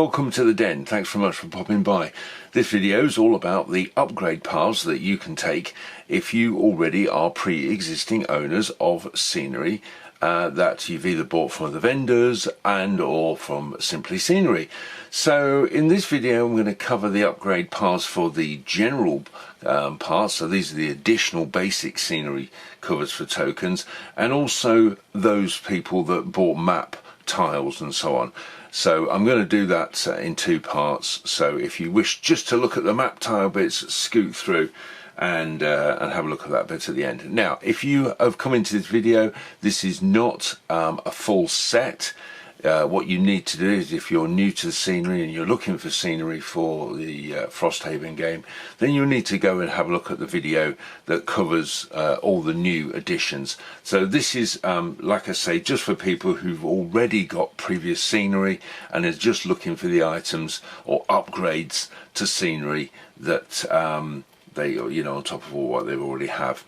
welcome to the den. Thanks very much for popping by. This video is all about the upgrade paths that you can take if you already are pre-existing owners of scenery that you've either bought from the vendors and or from Simply Scenery. So in this video I'm going to cover the upgrade paths for the general parts. So these are the additional basic scenery covers for tokens, and also those people that bought map tiles and so on. So I'm going to do that in two parts. So if you wish just to look at the map tile bits, scoot through and have a look at that bit at the end. Now, if you have come into this video, this is not a full set. What you need to do is, if you're new to the scenery and you're looking for scenery for the Frosthaven game, then you'll need to go and have a look at the video that covers all the new additions. So this is, like I say, just for people who've already got previous scenery and are just looking for the items or upgrades to scenery that they, on top of all what they already have.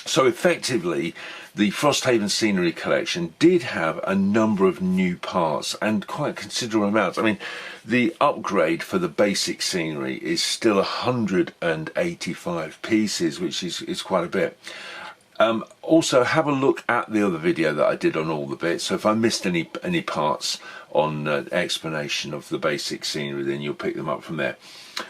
So effectively, the Frosthaven Scenery collection did have a number of new parts, and quite considerable amounts. I mean, the upgrade for the basic scenery is still 185 pieces, which is quite a bit. Also, have a look at the other video that I did on all the bits. So if I missed any parts on explanation of the basic scenery, then you'll pick them up from there.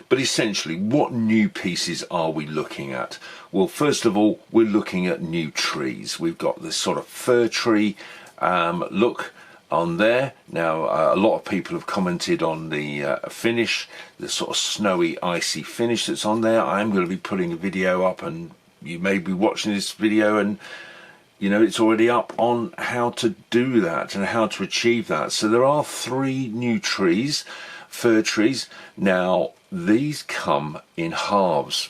But essentially, what new pieces are we looking at? Well, first of all, we're looking at new trees. We've got this sort of fir tree look on there. Now, a lot of people have commented on the finish, the sort of snowy, icy finish that's on there. I'm going to be putting a video up, and you may be watching this video and it's already up on how to do that and how to achieve that. So there are 3 new trees, fir trees. Now, these come in halves,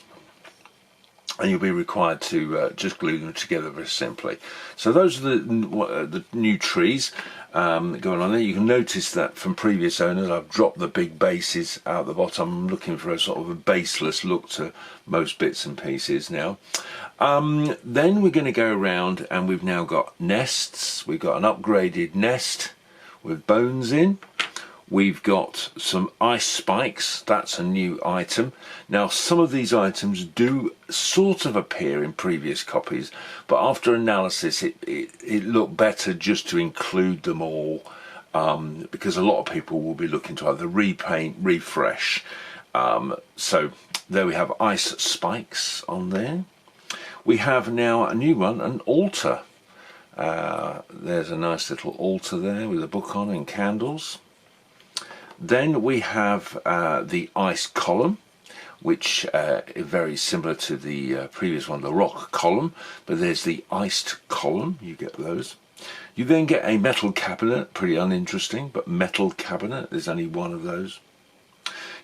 and you'll be required to just glue them together very simply. So those are the new trees going on there. You can notice that from previous owners, I've dropped the big bases out the bottom. I'm looking for a sort of a baseless look to most bits and pieces now. Then we're going to go around, and we've now got nests. We've got an upgraded nest with bones in. We've got some ice spikes. That's a new item. Now, some of these items do sort of appear in previous copies, but after analysis it looked better just to include them all, because a lot of people will be looking to either repaint, refresh. So there we have ice spikes on there. We have now a new one, an altar. There's a nice little altar there with a book on and candles. Then we have the ice column, which is very similar to the previous one, the rock column, but there's the iced column. You get those. You then get a metal cabinet, pretty uninteresting, but metal cabinet. There's only one of those.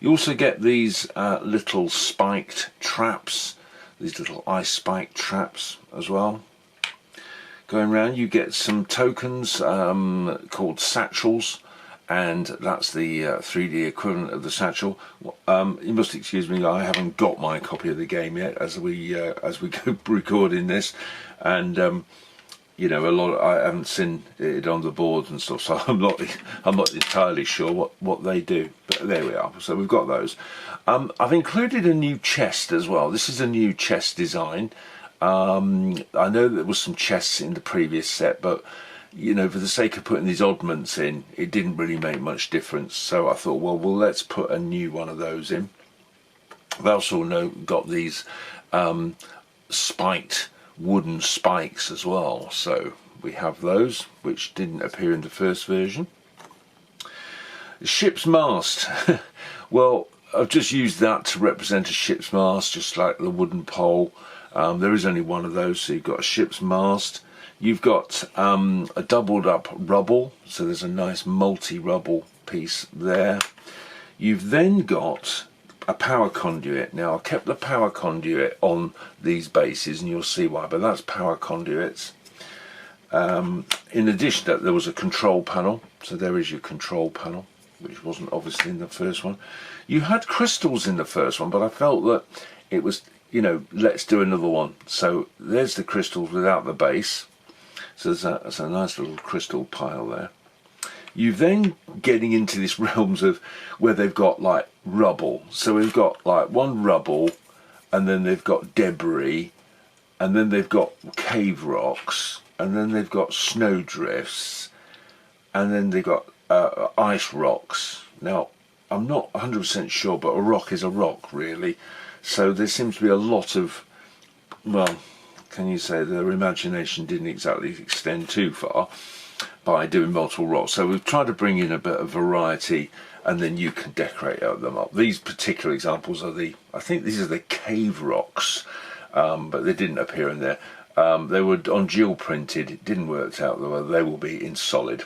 You also get these little spiked traps, these little ice spike traps as well. Going around, you get some tokens called satchels, and that's the 3D equivalent of the satchel. You must excuse me, I haven't got my copy of the game yet as we go recording this, and I haven't seen it on the boards and stuff, so I'm not entirely sure what they do. But there we are. So we've got those. I've included a new chest as well. This is a new chest design. I know there was some chests in the previous set, but for the sake of putting these oddments in, it didn't really make much difference. So I thought, well, let's put a new one of those in. I've also got these spiked wooden spikes as well. So we have those, which didn't appear in the first version. The ship's mast. Well, I've just used that to represent a ship's mast, just like the wooden pole. There is only one of those, so you've got a ship's mast. You've got a doubled up rubble, so there's a nice multi-rubble piece there. You've then got a power conduit. Now, I kept the power conduit on these bases, and you'll see why, but that's power conduits. In addition to that, there was a control panel, so there is your control panel, which wasn't obviously in the first one. You had crystals in the first one, but I felt that it was, let's do another one. So there's the crystals without the base. So that's a nice little crystal pile there. You then getting into this realms of where they've got like rubble. So we've got like one rubble, and then they've got debris, and then they've got cave rocks, and then they've got snow drifts, and then they've got ice rocks. Now, I'm not 100% sure, but a rock is a rock, really. So there seems to be a lot of, well, can you say their imagination didn't exactly extend too far by doing multiple rocks. So we've tried to bring in a bit of variety, and then you can decorate them up. These particular examples are I think these are the cave rocks, but they didn't appear in there. They were on dual printed, it didn't work out, though they will be in solid.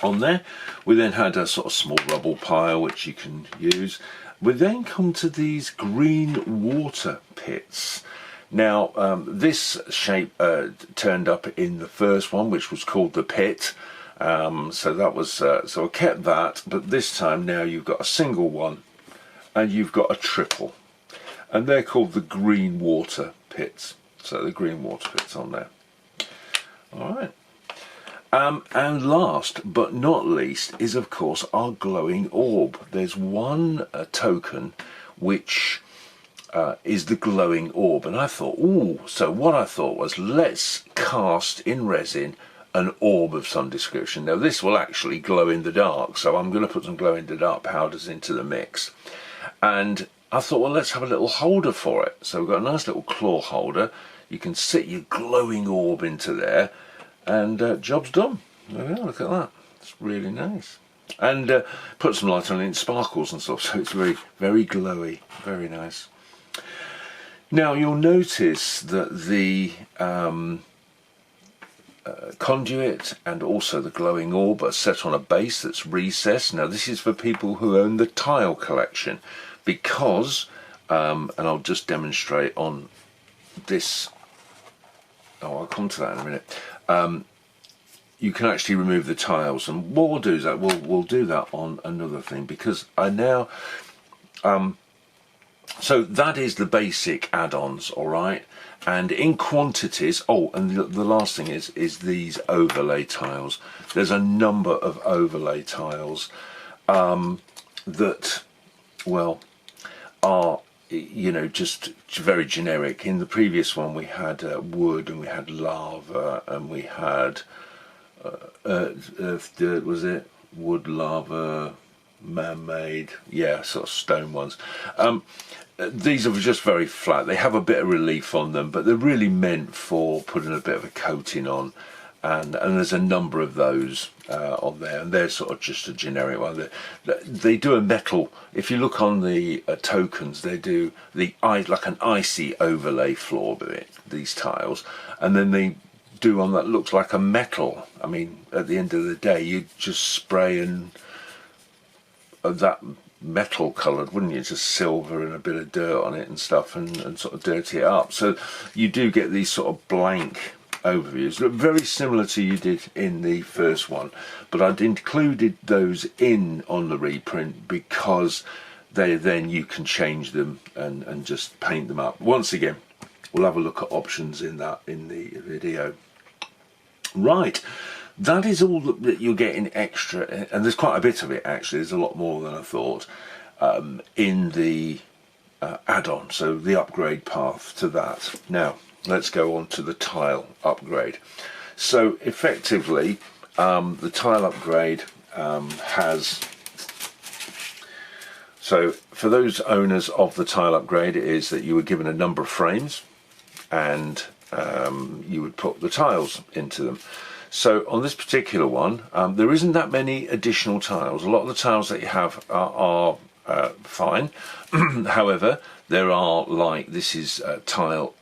On there, we then had a sort of small rubble pile which you can use. We then come to these green water pits. Now, this shape turned up in the first one, which was called the pit. So that was so I kept that, but this time now you've got a single one, and you've got a triple, and they're called the green water pits. So the green water pits on there. All right. And last but not least is, of course, our glowing orb. There's one token which is the glowing orb, and I thought, ooh, so what I thought was, let's cast in resin an orb of some description. Now this will actually glow in the dark, so I'm going to put some glow in the dark powders into the mix. And I thought, well, let's have a little holder for it. So we've got a nice little claw holder. You can sit your glowing orb into there, and job's done. There we are, look at that. It's really nice. And put some light on it, it sparkles and stuff, so it's very, very glowy, very nice. Now you'll notice that the conduit and also the glowing orb are set on a base that's recessed. Now this is for people who own the tile collection, because, and I'll just demonstrate on this, oh, I'll come to that in a minute. You can actually remove the tiles, and what we'll do is that we'll do that on another thing, because I now so that is the basic add-ons, all right, and in quantities. Oh, and the last thing is these overlay tiles. There's a number of overlay tiles that, well, are, you know, just very generic. In the previous one we had wood, and we had lava, and we had earth, dirt, was it? Wood, lava, man-made, yeah, sort of stone ones. These are just very flat. They have a bit of relief on them, but they're really meant for putting a bit of a coating on. And there's a number of those on there, and they're sort of just a generic one. They do a metal. If you look on the tokens, they do like an icy overlay floor with it, these tiles, and then they do one that looks like a metal. I mean, at the end of the day, you just spray and that metal coloured, wouldn't you? Just silver and a bit of dirt on it and stuff, and sort of dirty it up. So you do get these sort of blank overviews, look very similar to you did in the first one, but I'd included those in on the reprint because then you can change them and just paint them up. Once again, we'll have a look at options in the video. Right, that is all that you're getting extra, and there's quite a bit of it actually. There's a lot more than I thought in the add-on, so the upgrade path to that. Now let's go on to the tile upgrade. So effectively the tile upgrade has, so for those owners of the tile upgrade, it is that you were given a number of frames, and you would put the tiles into them. So on this particular one, there isn't that many additional tiles. A lot of the tiles that you have are fine. However, there are, like, this is tile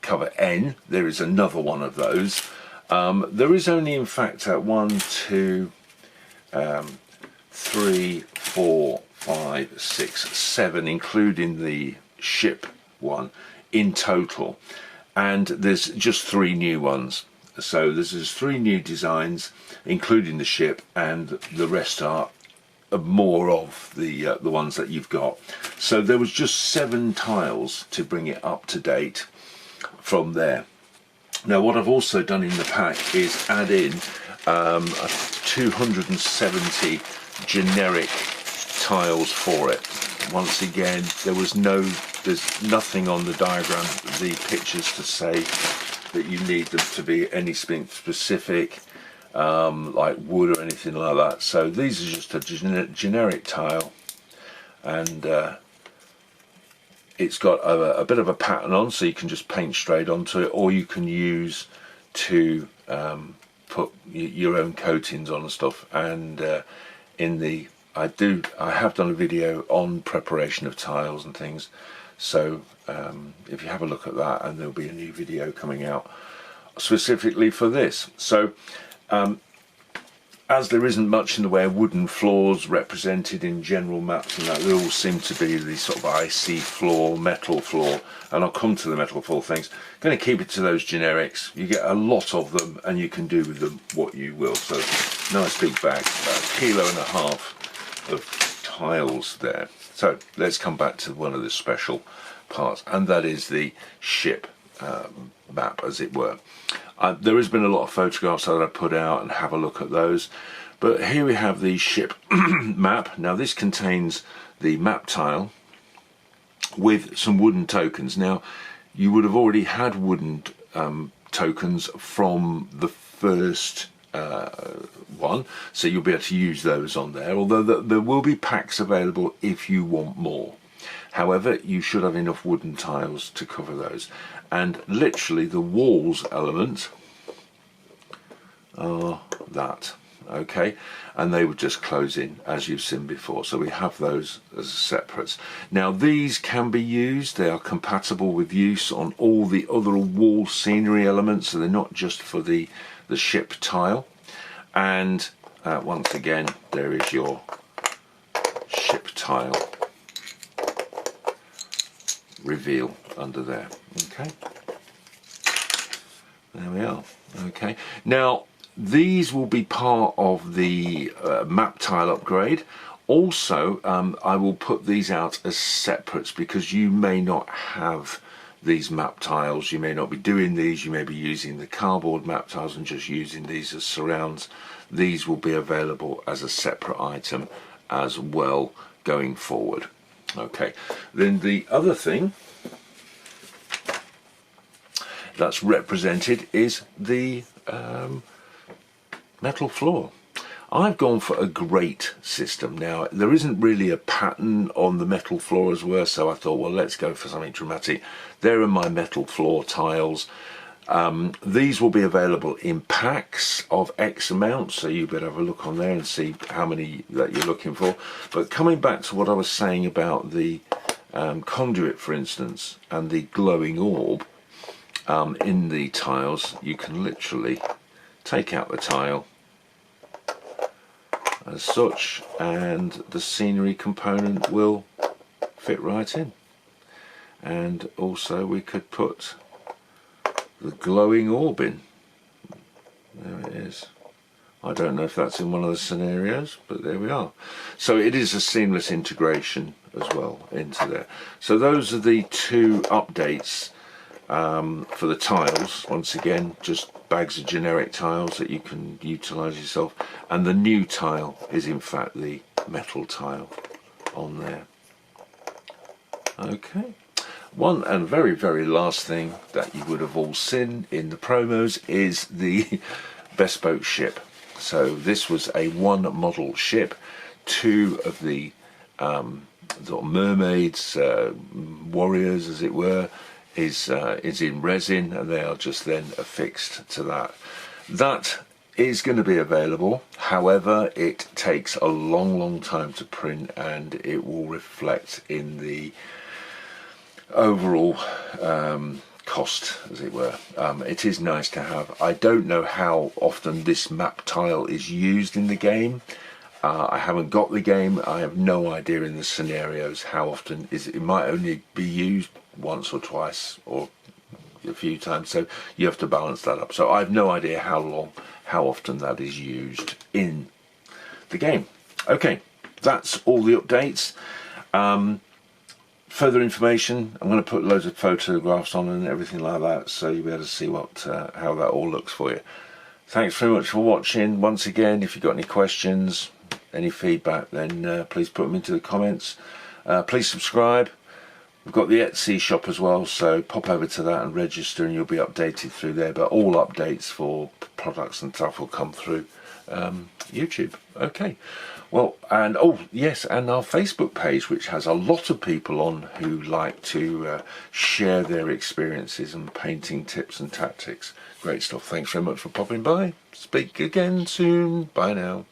cover N. There is another one of those. There is only, in fact, 1, 2, 3, 4, 5, 6, 7, including the ship one in total. And there's just 3 new ones. So there's 3 new designs, including the ship, and the rest are more of the ones that you've got. So there was just 7 tiles to bring it up to date from there. Now what I've also done in the pack is add in 2 270 generic tiles for it. Once again, there's nothing on the diagram, the pictures, to say that you need them to be anything specific, like wood or anything like that. So these are just a generic tile, and it's got a bit of a pattern on, so you can just paint straight onto it, or you can use to put your own coatings on and stuff. And I have done a video on preparation of tiles and things, so if you have a look at that, and there'll be a new video coming out specifically for this. So as there isn't much in the way of wooden floors represented in general maps and that, they all seem to be the sort of icy floor, metal floor, and I'll come to the metal floor things. I'm going to keep it to those generics. You get a lot of them and you can do with them what you will. So nice big bag, about 1.5 kilos of tiles there. So let's come back to one of the special parts, and that is the ship map, as it were. There has been a lot of photographs that I put out, and have a look at those. But here we have the ship map. Now this contains the map tile with some wooden tokens. Now you would have already had wooden tokens from the first one, so you'll be able to use those on there, although there will be packs available if you want more. However, you should have enough wooden tiles to cover those. And literally the walls element are that, okay, and they would just close in as you've seen before. So we have those as separates. Now these can be used, they are compatible with use on all the other wall scenery elements, so they're not just for the ship tile. And once again, there is your ship tile reveal under there. Okay, there we are. Okay, now these will be part of the map tile upgrade. Also, I will put these out as separates, because you may not have these map tiles, you may not be doing these, you may be using the cardboard map tiles and just using these as surrounds. These will be available as a separate item as well going forward. Okay, then the other thing that's represented is the metal floor. I've gone for a grate system. Now there isn't really a pattern on the metal floor as well, so I thought, well, let's go for something dramatic. There are my metal floor tiles. These will be available in packs of X amount, so you better have a look on there and see how many that you're looking for. But coming back to what I was saying about the conduit, for instance, and the glowing orb in the tiles, you can literally take out the tile as such, and the scenery component will fit right in. And also we could put the glowing orb in. There it is. I don't know if that's in one of the scenarios, but there we are. So it is a seamless integration as well into there. So those are the two updates for the tiles. Once again, just bags of generic tiles that you can utilize yourself, and the new tile is in fact the metal tile on there. Okay, one and very last thing that you would have all seen in the promos is the bespoke ship. So this was a one model ship. Two of the sort of mermaids, warriors as it were, is in resin, and they are just then affixed to that. That is going to be available. However, it takes a long time to print, and it will reflect in the overall cost, as it were. It is nice to have. I don't know how often this map tile is used in the game. I haven't got the game. I have no idea in the scenarios how often it might only be used once or twice or a few times, so you have to balance that up. So I have no idea how often that is used in the game. Okay, that's all the updates. Further information, I'm going to put loads of photographs on and everything like that, so you'll be able to see what how that all looks for you. thanks very much for watching. Once again, if you've got any questions, any feedback, then please put them into the comments. Please subscribe. We've got the Etsy shop as well, so pop over to that and register and you'll be updated through there. But all updates for products and stuff will come through YouTube. Okay, well, and oh yes, and our Facebook page, which has a lot of people on who like to share their experiences and painting tips and tactics. Great stuff. Thanks very much for popping by. Speak again soon. Bye now.